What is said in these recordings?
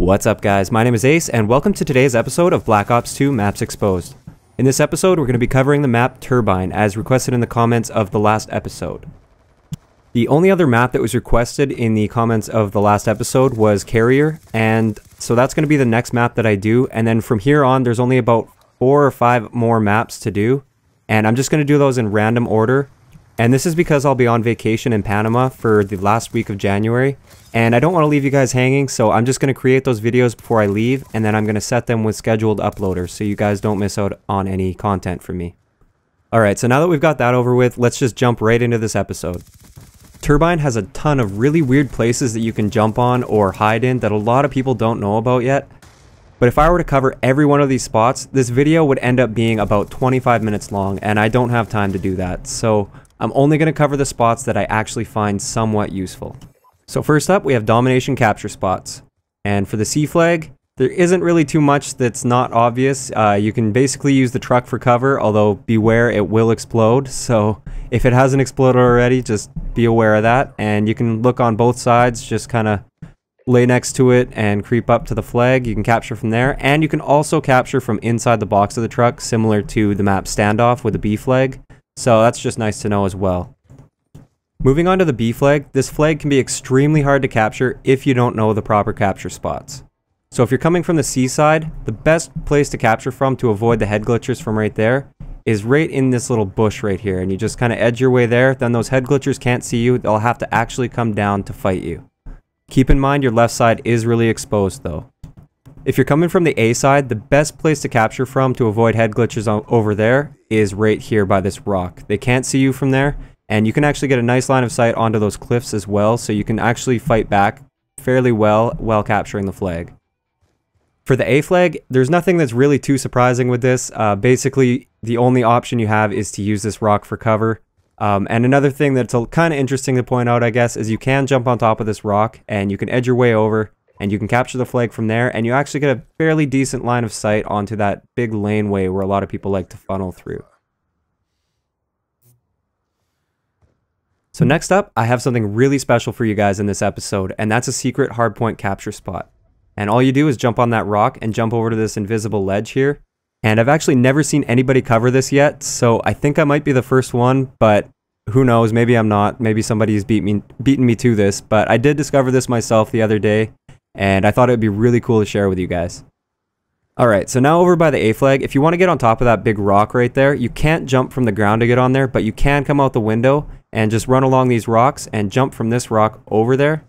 What's up guys, my name is Ace and welcome to today's episode of Black Ops 2 Maps Exposed. In this episode we're going to be covering the map Turbine as requested in the comments of the last episode. The only other map that was requested in the comments of the last episode was Carrier, and so that's going to be the next map that I do, and then from here on there's only about 4 or 5 more maps to do, and I'm just going to do those in random order. And this is because I'll be on vacation in Panama for the last week of January, and I don't want to leave you guys hanging, so I'm just going to create those videos before I leave, and then I'm going to set them with scheduled uploaders so you guys don't miss out on any content from me. Alright, so now that we've got that over with, let's just jump right into this episode. Turbine has a ton of really weird places that you can jump on or hide in that a lot of people don't know about yet. But if I were to cover every one of these spots, this video would end up being about 25 minutes long, and I don't have time to do that, so I'm only going to cover the spots that I actually find somewhat useful. So first up, we have Domination capture spots. And for the C flag, there isn't really too much that's not obvious. You can basically use the truck for cover, although beware, it will explode. So if it hasn't exploded already, just be aware of that. And you can look on both sides, just kind of lay next to it and creep up to the flag. You can capture from there. And you can also capture from inside the box of the truck, similar to the map Standoff with the B flag. So that's just nice to know as well. Moving on to the B flag, this flag can be extremely hard to capture if you don't know the proper capture spots. So if you're coming from the C side, the best place to capture from to avoid the head glitchers from right there is right in this little bush right here, and you just kind of edge your way there. Then those head glitchers can't see you, they'll have to actually come down to fight you. Keep in mind your left side is really exposed though. If you're coming from the A side, the best place to capture from to avoid head glitches over there is right here by this rock. They can't see you from there, and you can actually get a nice line of sight onto those cliffs as well, so you can actually fight back fairly well while capturing the flag. For the A flag, there's nothing that's really too surprising with this. Basically, the only option you have is to use this rock for cover. And another thing that's kind of interesting to point out, I guess, is you can jump on top of this rock, and you can edge your way over, and you can capture the flag from there, and you actually get a fairly decent line of sight onto that big laneway where a lot of people like to funnel through. So next up, I have something really special for you guys in this episode, and that's a secret hardpoint capture spot. And all you do is jump on that rock and jump over to this invisible ledge here. And I've actually never seen anybody cover this yet, so I think I might be the first one, but who knows, maybe I'm not. Maybe somebody's beaten me to this, but I did discover this myself the other day, and I thought it would be really cool to share with you guys. Alright, so now over by the A flag, if you want to get on top of that big rock right there, you can't jump from the ground to get on there, but you can come out the window and just run along these rocks and jump from this rock over there.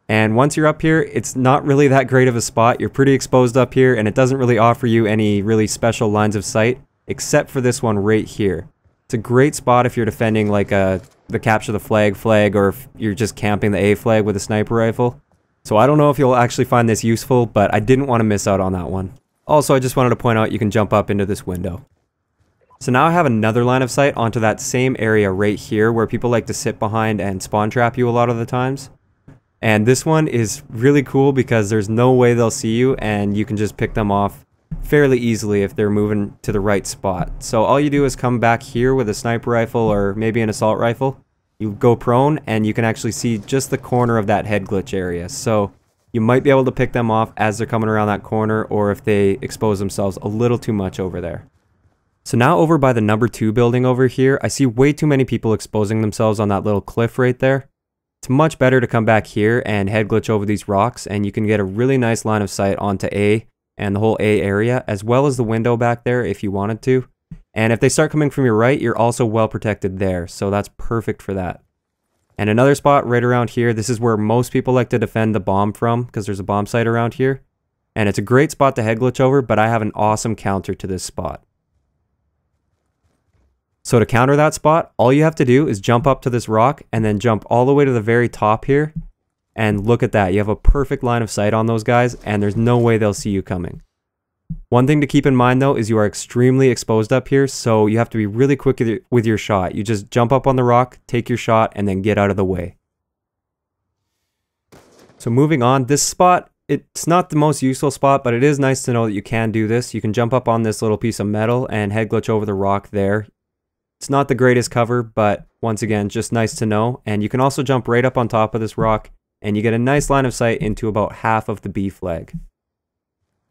And once you're up here, it's not really that great of a spot. You're pretty exposed up here, and it doesn't really offer you any really special lines of sight, except for this one right here. It's a great spot if you're defending like the capture the flag, or if you're just camping the A flag with a sniper rifle. So I don't know if you'll actually find this useful, but I didn't want to miss out on that one. Also, I just wanted to point out you can jump up into this window. So now I have another line of sight onto that same area right here where people like to sit behind and spawn trap you a lot of the times. And this one is really cool because there's no way they'll see you, and you can just pick them off fairly easily if they're moving to the right spot. So all you do is come back here with a sniper rifle or maybe an assault rifle. You go prone, and you can actually see just the corner of that head glitch area. So you might be able to pick them off as they're coming around that corner, or if they expose themselves a little too much over there. So now over by the number 2 building over here, I see way too many people exposing themselves on that little cliff right there. It's much better to come back here and head glitch over these rocks, and you can get a really nice line of sight onto A and the whole A area, as well as the window back there if you wanted to. And if they start coming from your right, you're also well protected there, so that's perfect for that. And another spot right around here, this is where most people like to defend the bomb from, because there's a bomb site around here. And it's a great spot to head glitch over, but I have an awesome counter to this spot. So to counter that spot, all you have to do is jump up to this rock, and then jump all the way to the very top here. And look at that, you have a perfect line of sight on those guys, and there's no way they'll see you coming. One thing to keep in mind though is you are extremely exposed up here, so you have to be really quick with your shot. You just jump up on the rock, take your shot, and then get out of the way. So moving on, this spot, it's not the most useful spot, but it is nice to know that you can do this. You can jump up on this little piece of metal and head glitch over the rock there. It's not the greatest cover, but once again, just nice to know. And you can also jump right up on top of this rock, and you get a nice line of sight into about half of the B flag.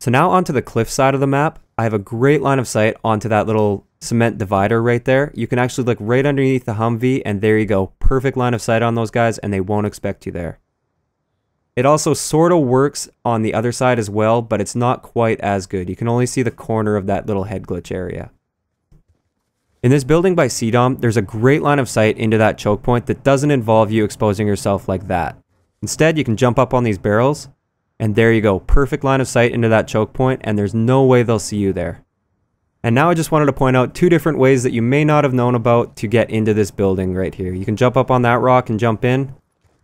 So now onto the cliff side of the map. I have a great line of sight onto that little cement divider right there. You can actually look right underneath the Humvee, and there you go. Perfect line of sight on those guys, and they won't expect you there. It also sort of works on the other side as well, but it's not quite as good. You can only see the corner of that little head glitch area. In this building by CDOM, there's a great line of sight into that choke point that doesn't involve you exposing yourself like that. Instead, you can jump up on these barrels, and there you go. Perfect line of sight into that choke point, and there's no way they'll see you there. And now I just wanted to point out 2 different ways that you may not have known about to get into this building right here. You can jump up on that rock and jump in,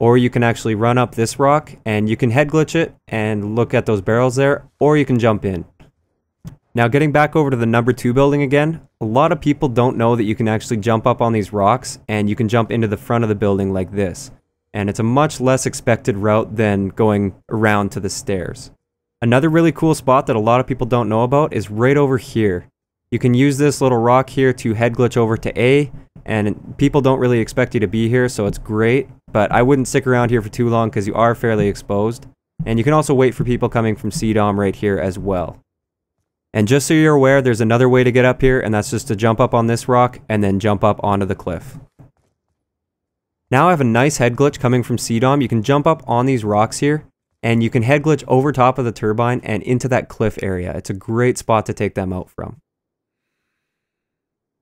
or you can actually run up this rock and you can head glitch it and look at those barrels there, or you can jump in. Now getting back over to the number 2 building again, a lot of people don't know that you can actually jump up on these rocks and you can jump into the front of the building like this. And it's a much less expected route than going around to the stairs. Another really cool spot that a lot of people don't know about is right over here. You can use this little rock here to head glitch over to A, and people don't really expect you to be here, so it's great, but I wouldn't stick around here for too long because you are fairly exposed. And you can also wait for people coming from CDOM right here as well. And just so you're aware, there's another way to get up here, and that's just to jump up on this rock and then jump up onto the cliff. Now I have a nice head glitch coming from CDOM. You can jump up on these rocks here, and you can head glitch over top of the turbine and into that cliff area. It's a great spot to take them out from.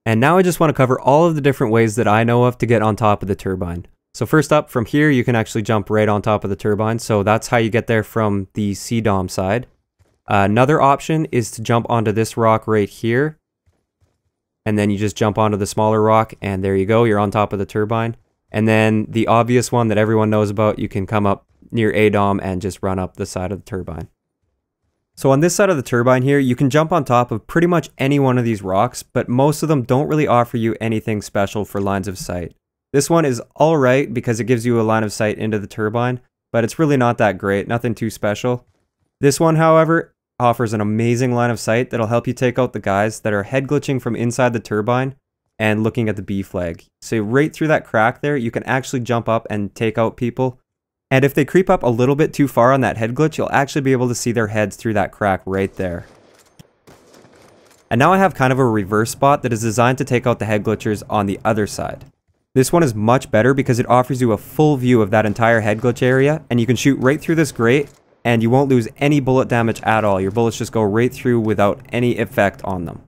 And now I just want to cover all of the different ways that I know of to get on top of the turbine. So first up, from here you can actually jump right on top of the turbine, so that's how you get there from the CDOM side. Another option is to jump onto this rock right here, and then you just jump onto the smaller rock, and there you go, you're on top of the turbine. And then the obvious one that everyone knows about, you can come up near ADOM and just run up the side of the turbine. So on this side of the turbine here, you can jump on top of pretty much any one of these rocks, but most of them don't really offer you anything special for lines of sight. This one is alright because it gives you a line of sight into the turbine, but it's really not that great, nothing too special. This one, however, offers an amazing line of sight that'll help you take out the guys that are head glitching from inside the turbine and looking at the B flag. So right through that crack there, you can actually jump up and take out people. And if they creep up a little bit too far on that head glitch, you'll actually be able to see their heads through that crack right there. And now I have kind of a reverse spot that is designed to take out the head glitchers on the other side. This one is much better because it offers you a full view of that entire head glitch area, and you can shoot right through this grate, and you won't lose any bullet damage at all. Your bullets just go right through without any effect on them.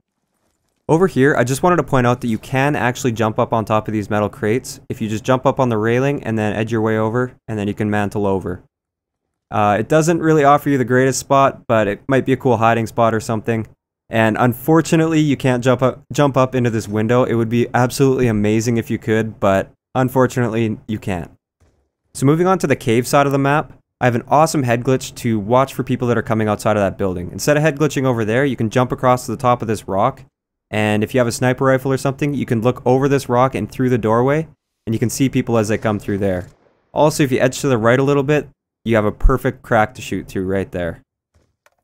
Over here, I just wanted to point out that you can actually jump up on top of these metal crates. If you just jump up on the railing and then edge your way over, and then you can mantle over. It doesn't really offer you the greatest spot, but it might be a cool hiding spot or something. And unfortunately, you can't jump up into this window. It would be absolutely amazing if you could, but unfortunately, you can't. So moving on to the cave side of the map, I have an awesome head glitch to watch for people that are coming outside of that building. Instead of head glitching over there, you can jump across to the top of this rock. And if you have a sniper rifle or something, you can look over this rock and through the doorway, and you can see people as they come through there. Also, if you edge to the right a little bit, you have a perfect crack to shoot through right there.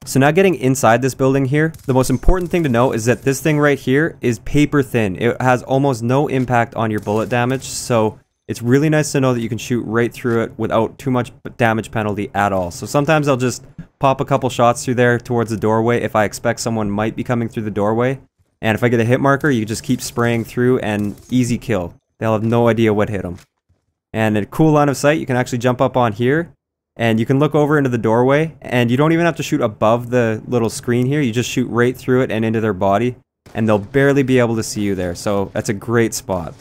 So now getting inside this building here, the most important thing to know is that this thing right here is paper thin. It has almost no impact on your bullet damage, so it's really nice to know that you can shoot right through it without too much damage penalty at all. So sometimes I'll just pop a couple shots through there towards the doorway if I expect someone might be coming through the doorway. And if I get a hit marker, you just keep spraying through and easy kill. They'll have no idea what hit them. And a cool line of sight, you can actually jump up on here, and you can look over into the doorway, and you don't even have to shoot above the little screen here. You just shoot right through it and into their body, and they'll barely be able to see you there. So that's a great spot.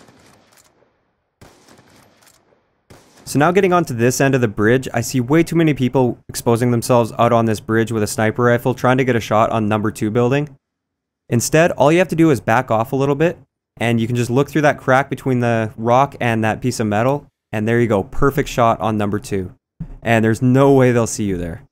So now getting onto this end of the bridge, I see way too many people exposing themselves out on this bridge with a sniper rifle trying to get a shot on number 2 building. Instead, all you have to do is back off a little bit, and you can just look through that crack between the rock and that piece of metal, and there you go, perfect shot on number 2. And there's no way they'll see you there.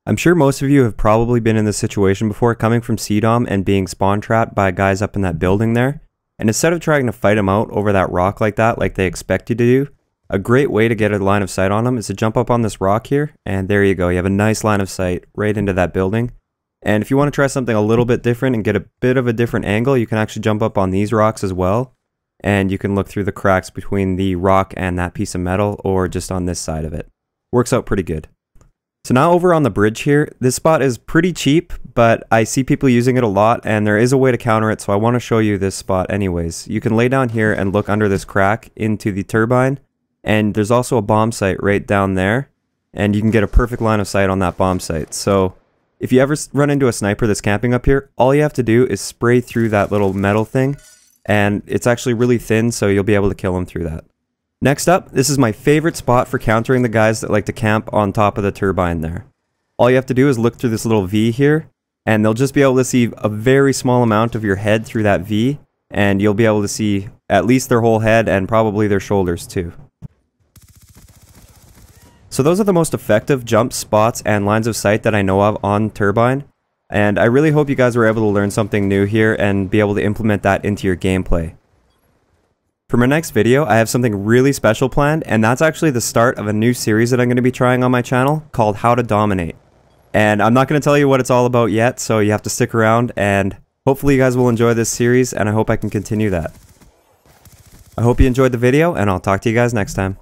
I'm sure most of you have probably been in this situation before, coming from CDOM and being spawn trapped by guys up in that building there. And instead of trying to fight them out over that rock like that, like they expect you to do, a great way to get a line of sight on them is to jump up on this rock here, and there you go, you have a nice line of sight right into that building. And if you want to try something a little bit different and get a bit of a different angle, you can actually jump up on these rocks as well. And you can look through the cracks between the rock and that piece of metal, or just on this side of it. Works out pretty good. So now over on the bridge here, this spot is pretty cheap, but I see people using it a lot and there is a way to counter it, so I want to show you this spot anyways. You can lay down here and look under this crack into the turbine, and there's also a bomb site right down there, and you can get a perfect line of sight on that bomb site. So if you ever run into a sniper that's camping up here, all you have to do is spray through that little metal thing, and it's actually really thin, so you'll be able to kill them through that. Next up, this is my favorite spot for countering the guys that like to camp on top of the turbine there. All you have to do is look through this little V here, and they'll just be able to see a very small amount of your head through that V, and you'll be able to see at least their whole head and probably their shoulders too. So those are the most effective jump spots and lines of sight that I know of on turbine, and I really hope you guys were able to learn something new here and be able to implement that into your gameplay. For my next video, I have something really special planned, and that's actually the start of a new series that I'm going to be trying on my channel called How to Dominate. And I'm not going to tell you what it's all about yet, so you have to stick around, and hopefully you guys will enjoy this series, and I hope I can continue that. I hope you enjoyed the video, and I'll talk to you guys next time.